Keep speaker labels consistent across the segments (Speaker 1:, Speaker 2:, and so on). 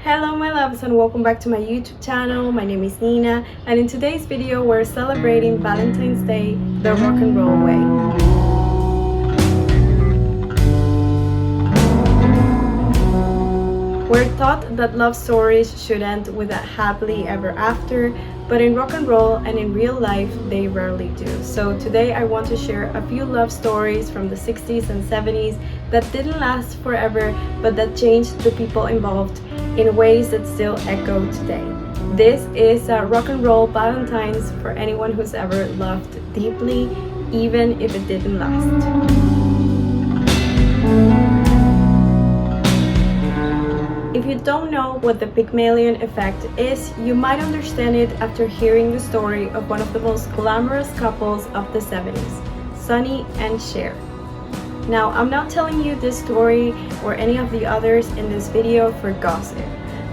Speaker 1: Hello my loves and welcome back to my YouTube channel. My name is Nina and in today's video we're celebrating Valentine's Day the rock and roll way. We're taught that love stories should end with a happily ever after, but in rock and roll and in real life they rarely do. So today I want to share a few love stories from the 60s and 70s that didn't last forever but that changed the people involved in ways that still echo today. This is rock and roll Valentines for anyone who's ever loved deeply, even if it didn't last. If you don't know what the Pygmalion effect is, you might understand it after hearing the story of one of the most glamorous couples of the 70s, Sonny and Cher. Now, I'm not telling you this story or any of the others in this video for gossip.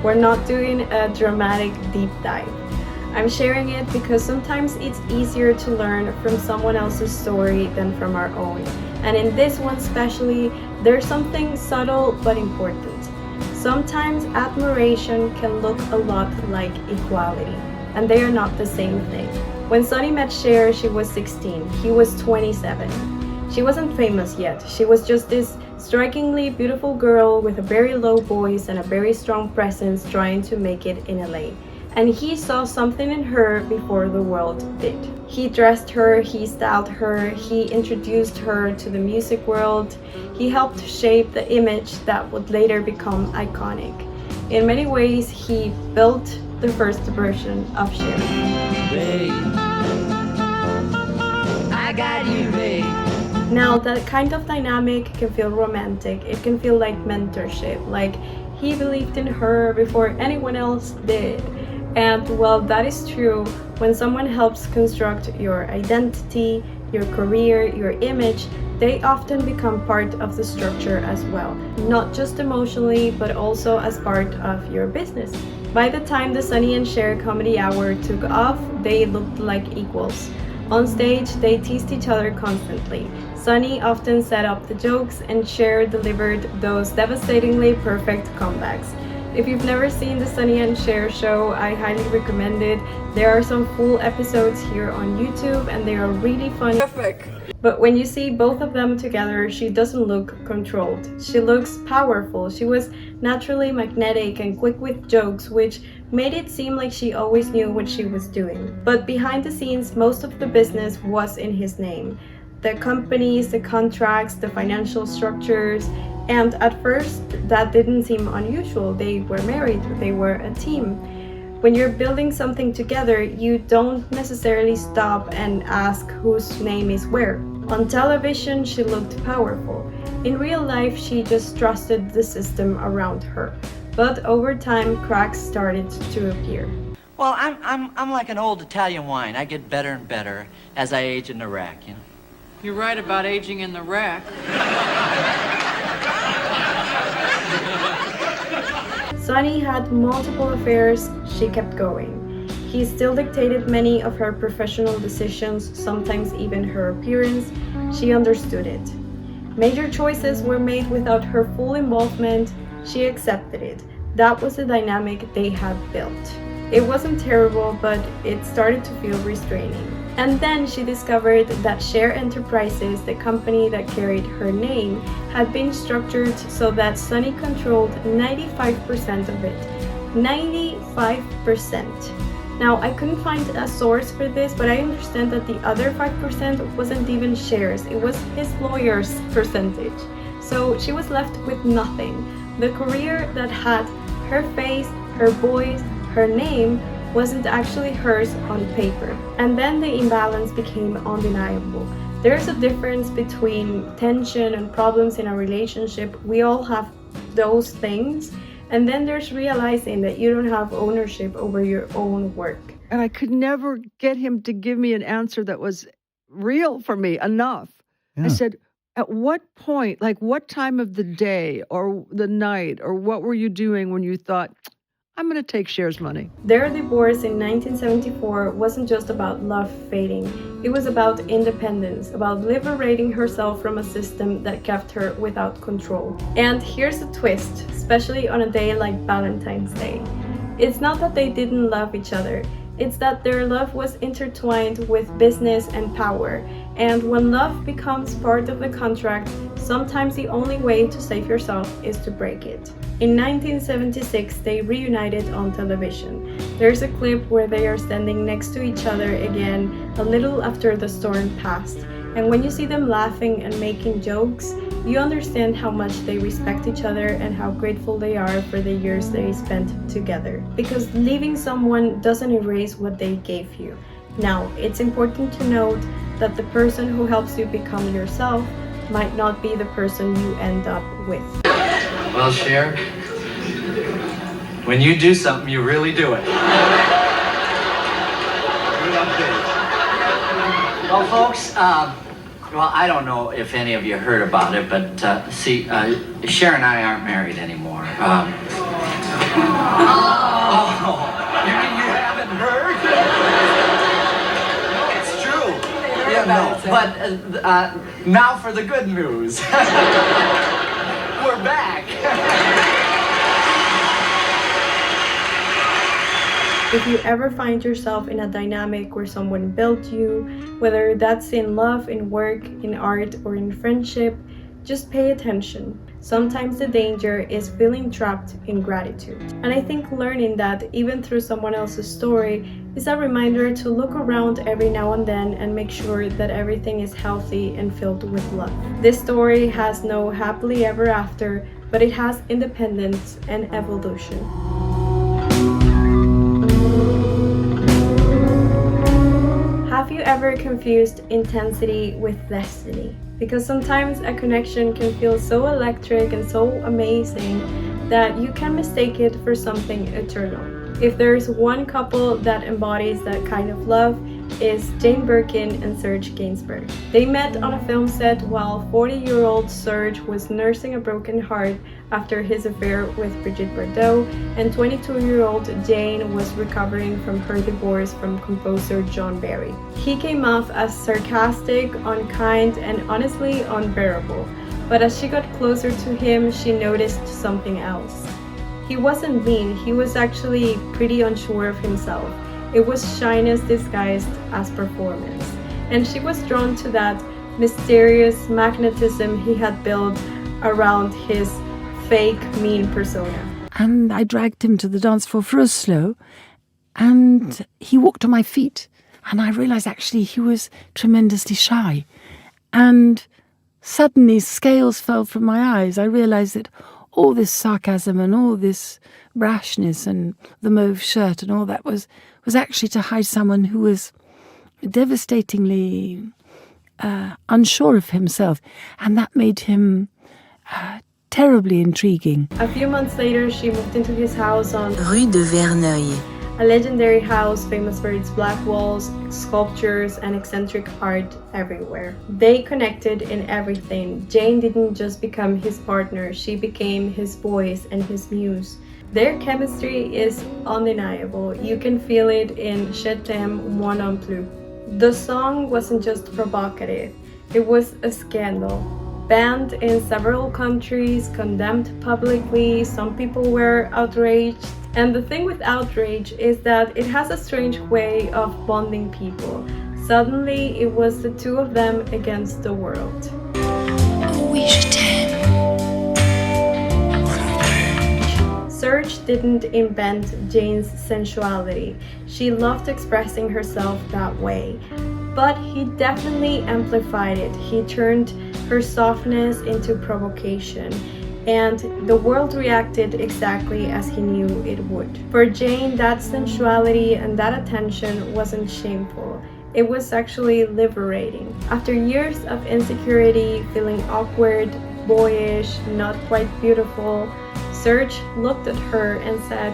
Speaker 1: We're not doing a dramatic deep dive. I'm sharing it because sometimes it's easier to learn from someone else's story than from our own. And in this one especially, there's something subtle but important. Sometimes admiration can look a lot like equality, and they are not the same thing. When Sonny met Cher, she was 16. He was 27. She wasn't famous yet. She was just this strikingly beautiful girl with a very low voice and a very strong presence trying to make it in LA. And he saw something in her before the world did. He dressed her, he styled her, he introduced her to the music world. He helped shape the image that would later become iconic. In many ways, he built the first version of Cher. Babe, I got you, babe. Now, that kind of dynamic can feel romantic. It can feel like mentorship, like he believed in her before anyone else did. And while that is true, when someone helps construct your identity, your career, your image, they often become part of the structure as well. Not just emotionally, but also as part of your business. By the time the Sonny and Cher comedy hour took off, they looked like equals. On stage, they teased each other constantly. Sonny often set up the jokes and Cher delivered those devastatingly perfect comebacks. If you've never seen the Sonny and Cher show, I highly recommend it. There are some full episodes here on YouTube and they are really funny. Perfect. But when you see both of them together, she doesn't look controlled. She looks powerful. She was naturally magnetic and quick with jokes, which made it seem like she always knew what she was doing. But behind the scenes, most of the business was in his name. The companies, the contracts, the financial structures, and at first that didn't seem unusual. They were married, they were a team. When you're building something together, you don't necessarily stop and ask whose name is where. On television, she looked powerful. In real life, she just trusted the system around her. But over time, cracks started to appear.
Speaker 2: Well, I'm like an old Italian wine. I get better and better as I age in the rack, you know.
Speaker 3: You're right about aging in the rack.
Speaker 1: Sonny had multiple affairs, she kept going. He still dictated many of her professional decisions, sometimes even her appearance. She understood it. Major choices were made without her full involvement. She accepted it. That was the dynamic they had built. It wasn't terrible, but it started to feel restraining. And then she discovered that Cher Enterprises, the company that carried her name, had been structured so that Sonny controlled 95% of it. 95%. Now, I couldn't find a source for this, but I understand that the other 5% wasn't even Cher's. It was his lawyer's percentage. So she was left with nothing. The career that had her face, her voice, her name wasn't actually hers on paper. And then the imbalance became undeniable. There's a difference between tension and problems in a relationship. We all have those things. And then there's realizing that you don't have ownership over your own work.
Speaker 4: And I could never get him to give me an answer that was real for me enough.
Speaker 5: Yeah.
Speaker 4: I said, at what point, like what time of the day or the night, or what were you doing when you thought, I'm going to take Cher's money.
Speaker 1: Their divorce in 1974 wasn't just about love fading. It was about independence, about liberating herself from a system that kept her without control. And here's a twist, especially on a day like Valentine's Day. It's not that they didn't love each other. It's that their love was intertwined with business and power. And when love becomes part of the contract, sometimes the only way to save yourself is to break it. In 1976, they reunited on television. There's a clip where they are standing next to each other again, a little after the storm passed. And when you see them laughing and making jokes, you understand how much they respect each other and how grateful they are for the years they spent together. Because leaving someone doesn't erase what they gave you. Now, it's important to note that the person who helps you become yourself might not be the person you end up with.
Speaker 2: Well, Cher, when you do something, you really do it. Well, folks, well, I don't know if any of you heard about it, but see, Cher and I aren't married anymore. Oh, you mean you haven't heard? No, it's true. Yeah, no, but now for the good news. We're back.
Speaker 1: If you ever find yourself in a dynamic where someone built you, whether that's in love, in work, in art, or in friendship, just pay attention. Sometimes the danger is feeling trapped in gratitude. And I think learning that even through someone else's story is a reminder to look around every now and then and make sure that everything is healthy and filled with love. This story has no happily ever after, but it has independence and evolution. Have you ever confused intensity with destiny? Because sometimes a connection can feel so electric and so amazing that you can mistake it for something eternal. If there's one couple that embodies that kind of love, is Jane Birkin and Serge Gainsbourg. They met on a film set while 40-year-old Serge was nursing a broken heart after his affair with Brigitte Bardot, and 22-year-old Jane was recovering from her divorce from composer John Barry. He came off as sarcastic, unkind, and honestly unbearable, but as she got closer to him, she noticed something else. He wasn't mean, he was actually pretty unsure of himself. It was shyness disguised as performance. And she was drawn to that mysterious magnetism he had built around his fake mean persona.
Speaker 5: And I dragged him to the dance floor for a slow, and he walked on my feet. And I realized actually he was tremendously shy. And suddenly scales fell from my eyes. I realized that all this sarcasm and all this brashness and the mauve shirt and all that was actually to hide someone who was devastatingly unsure of himself, and that made him terribly intriguing.
Speaker 1: A few months later, she moved into his house on
Speaker 6: Rue de Verneuil,
Speaker 1: a legendary house famous for its black walls, sculptures, and eccentric art everywhere. They connected in everything. Jane didn't just become his partner, she became his voice and his muse. Their chemistry is undeniable. You can feel it in Je t'aime, moi non plus. The song wasn't just provocative, it was a scandal. Banned in several countries, condemned publicly, some people were outraged. And the thing with outrage is that it has a strange way of bonding people. Suddenly, it was the two of them against the world.
Speaker 6: oui je t'aime.
Speaker 1: Serge didn't invent Jane's sensuality. She loved expressing herself that way. But he definitely amplified it. He turned her softness into provocation. And the world reacted exactly as he knew it would. For Jane, that sensuality and that attention wasn't shameful. It was actually liberating. After years of insecurity, feeling awkward, boyish, not quite beautiful, Serge looked at her and said,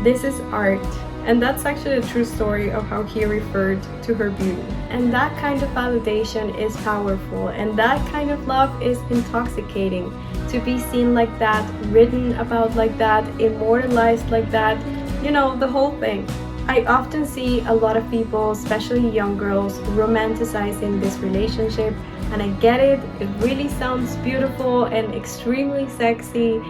Speaker 1: "This is art." And that's actually a true story of how he referred to her beauty. And that kind of validation is powerful, and that kind of love is intoxicating. To be seen like that, written about like that, immortalized like that, You know, the whole thing. I often see a lot of people, especially young girls, romanticizing this relationship, and I get it. It really sounds beautiful and extremely sexy,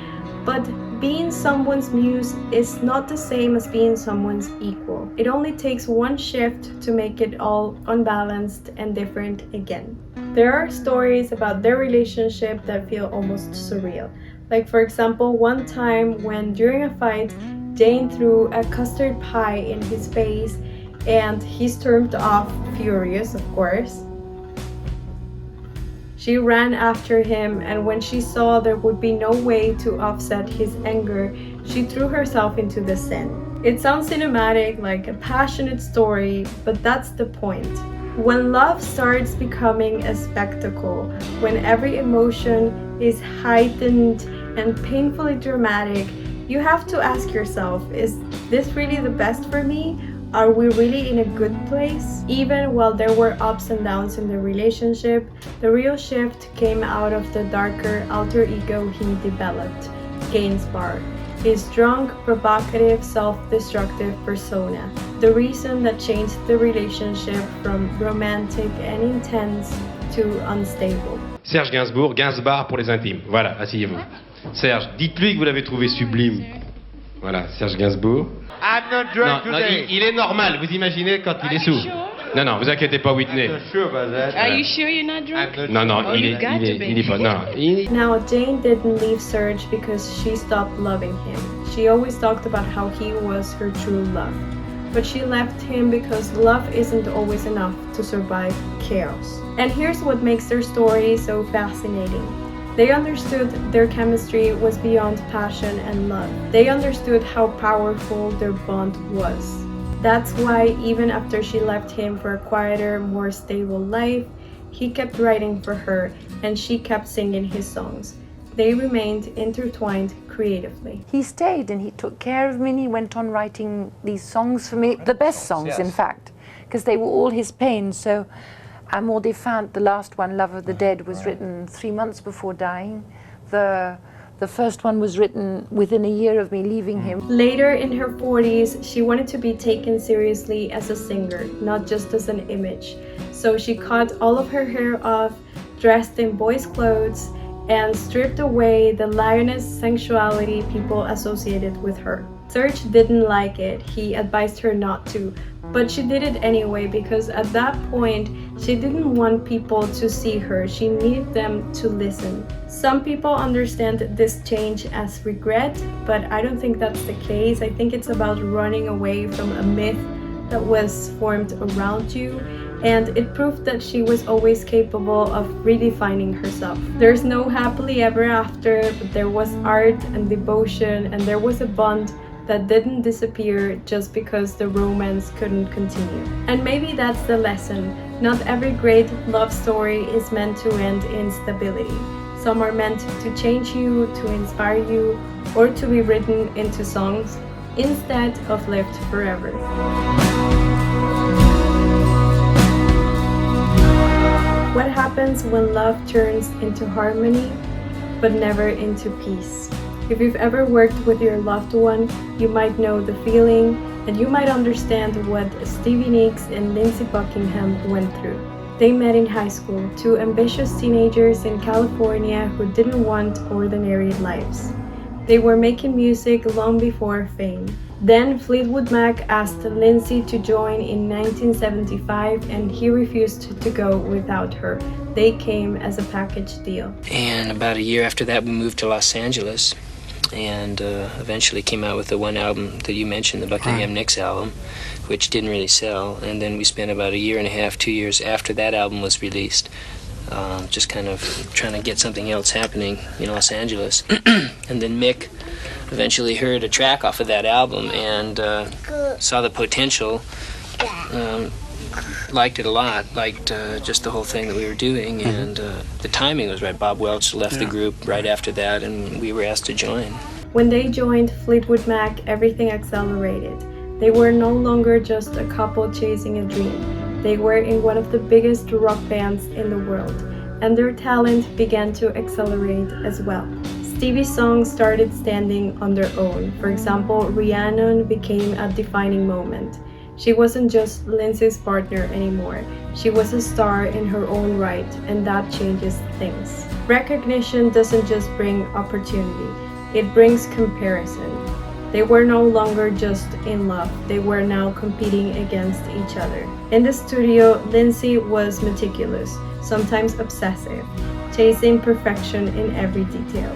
Speaker 1: but being someone's muse is not the same as being someone's equal. It only takes one shift to make it all unbalanced and different again. There are stories about their relationship that feel almost surreal. Like, for example, one time when during a fight, Jane threw a custard pie in his face and he stormed off, furious, of course. She ran after him, and when she saw there would be no way to offset his anger, she threw herself into the Seine. It sounds cinematic, like a passionate story, but that's the point. When love starts becoming a spectacle, when every emotion is heightened and painfully dramatic, you have to ask yourself, is this really the best for me? Are we really in a good place? Even while there were ups and downs in the relationship, the real shift came out of the darker alter ego he developed, Gainsbourg, his drunk, provocative, self-destructive persona, the reason that changed the relationship from romantic and intense to unstable.
Speaker 7: Serge Gainsbourg, Gainsbourg pour les intimes. Voilà, asseyez-vous. Serge, dites-lui que vous l'avez trouvé sublime. Voilà, Serge Gainsbourg.
Speaker 8: I'm not drunk today.
Speaker 7: Il est normal, vous imaginez quand il est sous.
Speaker 6: Sure?
Speaker 7: Non, vous inquiétez pas, Whitney.
Speaker 8: I'm not sure about that.
Speaker 6: Are you sure you're not drunk?
Speaker 7: Non, il est pas. Non.
Speaker 1: Now, Jane didn't leave Serge because she stopped loving him. She always talked about how he was her true love. But she left him because love isn't always enough to survive chaos. And here's what makes their story so fascinating. They understood their chemistry was beyond passion and love. They understood how powerful their bond was. That's why even after she left him for a quieter, more stable life, he kept writing for her and she kept singing his songs. They remained intertwined creatively.
Speaker 9: He stayed and he took care of me and he went on writing these songs for me, the best songs in fact, because they were all his pain. So Amour des Fins, the last one, Love of the Dead, was written 3 months before dying. The first one was written within a year of me leaving him.
Speaker 1: Later in her 40s, she wanted to be taken seriously as a singer, not just as an image. So she cut all of her hair off, dressed in boys' clothes, and stripped away the lioness sensuality people associated with her. Serge didn't like it. He advised her not to, but she did it anyway because at that point, she didn't want people to see her. She needed them to listen. Some people understand this change as regret, but I don't think that's the case. I think it's about running away from a myth that was formed around you, and it proved that she was always capable of redefining herself. There's no happily ever after, but there was art and devotion, and there was a bond that didn't disappear just because the romance couldn't continue. And maybe that's the lesson. Not every great love story is meant to end in stability. Some are meant to change you, to inspire you, or to be written into songs instead of lived forever. What happens when love turns into harmony, but never into peace? If you've ever worked with your loved one, you might know the feeling, and you might understand what Stevie Nicks and Lindsey Buckingham went through. They met in high school, two ambitious teenagers in California who didn't want ordinary lives. They were making music long before fame. Then Fleetwood Mac asked Lindsey to join in 1975 and he refused to go without her. They came as a package deal.
Speaker 10: And about a year after that, we moved to Los Angeles and eventually came out with the one album that you mentioned, the Buckingham Nicks album, which didn't really sell. And then we spent about a year and a half, 2 years after that album was released, just kind of trying to get something else happening in Los Angeles. And then Mick eventually heard a track off of that album and saw the potential, liked it a lot, liked just the whole thing that we were doing, and the timing was right. Bob Welch left the group right after that, and we were asked to join.
Speaker 1: When they joined Fleetwood Mac, everything accelerated. They were no longer just a couple chasing a dream. They were in one of the biggest rock bands in the world, and their talent began to accelerate as well. Stevie's songs started standing on their own. For example, Rhiannon became a defining moment. She wasn't just Lindsey's partner anymore. She was a star in her own right, and that changes things. Recognition doesn't just bring opportunity, it brings comparison. They were no longer just in love, they were now competing against each other. In the studio, Lindsey was meticulous, sometimes obsessive, chasing perfection in every detail.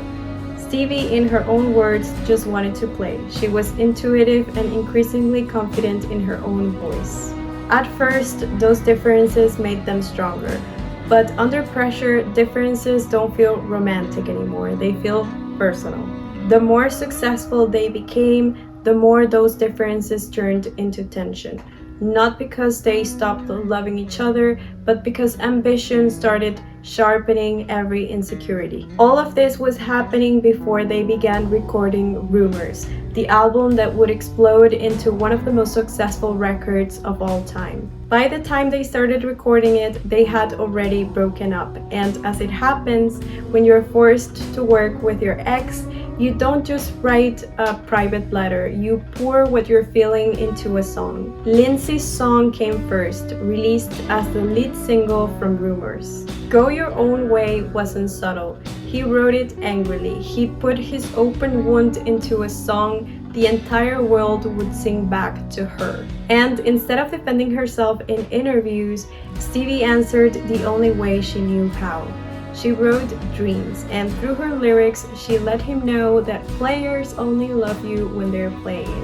Speaker 1: Stevie, in her own words, just wanted to play. She was intuitive and increasingly confident in her own voice. At first, those differences made them stronger. But under pressure, differences don't feel romantic anymore. They feel personal. The more successful they became, the more those differences turned into tension. Not because they stopped loving each other, but because ambition started sharpening every insecurity. All of this was happening before they began recording Rumors, the album that would explode into one of the most successful records of all time. By the time they started recording it, they had already broken up. And as it happens, when you're forced to work with your ex, you don't just write a private letter, you pour what you're feeling into a song. Lindsey's song came first, released as the lead single from Rumors. Go Your Own Way wasn't subtle. He wrote it angrily. He put his open wound into a song the entire world would sing back to her. And instead of defending herself in interviews, Stevie answered the only way she knew how. She wrote Dreams, and through her lyrics, she let him know that players only love you when they're playing.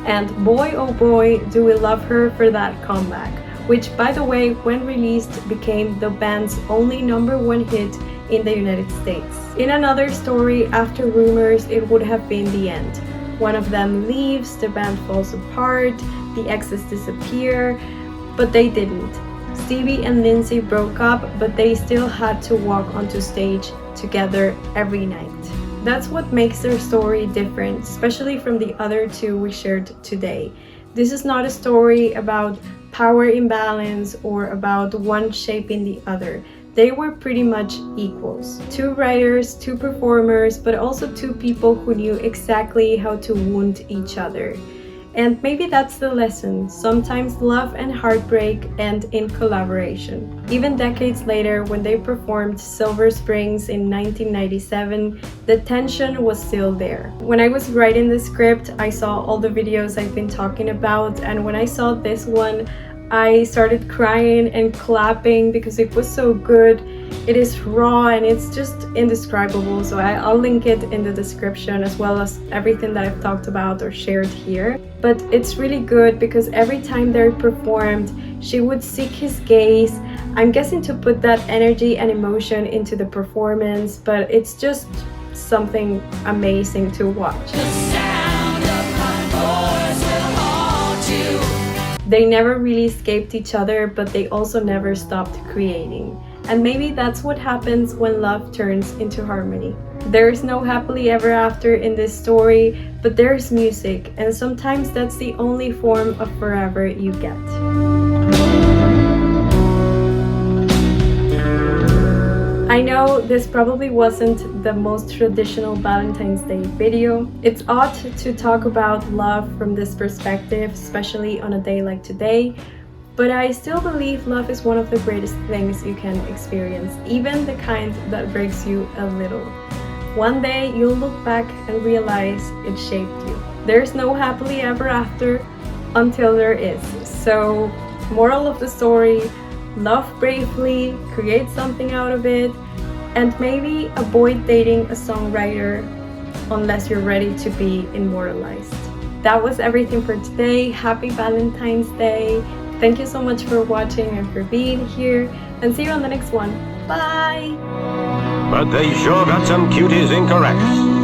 Speaker 1: And boy oh boy, do we love her for that comeback, which, by the way, when released, became the band's only #1 hit in the United States. In another story, after Rumors, it would have been the end. One of them leaves, the band falls apart, the exes disappear, but they didn't. Stevie and Lindsey broke up, but they still had to walk onto stage together every night. That's what makes their story different, especially from the other two we shared today. This is not a story about power imbalance or about one shaping the other. They were pretty much equals. Two writers, two performers, but also two people who knew exactly how to wound each other. And maybe that's the lesson. Sometimes love and heartbreak end in collaboration. Even decades later, when they performed Silver Springs in 1997, the tension was still there. When I was writing the script, I saw all the videos I've been talking about, and when I saw this one, I started crying and clapping because it was so good. It is raw and it's just indescribable, so I'll link it in the description as well as everything that I've talked about or shared here. But it's really good because every time they performed, she would seek his gaze. I'm guessing to put that energy and emotion into the performance, but it's just something amazing to watch. They never really escaped each other, but they also never stopped creating. And maybe that's what happens when love turns into harmony. There's no happily ever after in this story, but there's music, and sometimes that's the only form of forever you get. I know this probably wasn't the most traditional Valentine's Day video. It's odd to talk about love from this perspective, especially on a day like today, but I still believe love is one of the greatest things you can experience, even the kind that breaks you a little. One day you'll look back and realize it shaped you. There's no happily ever after until there is. So, moral of the story, love bravely, create something out of it, and maybe avoid dating a songwriter unless you're ready to be immortalized. That was everything for today. Happy Valentine's Day. Thank you so much for watching and for being here, and see you on the next one. Bye!
Speaker 11: But they sure got some cuties incorrect.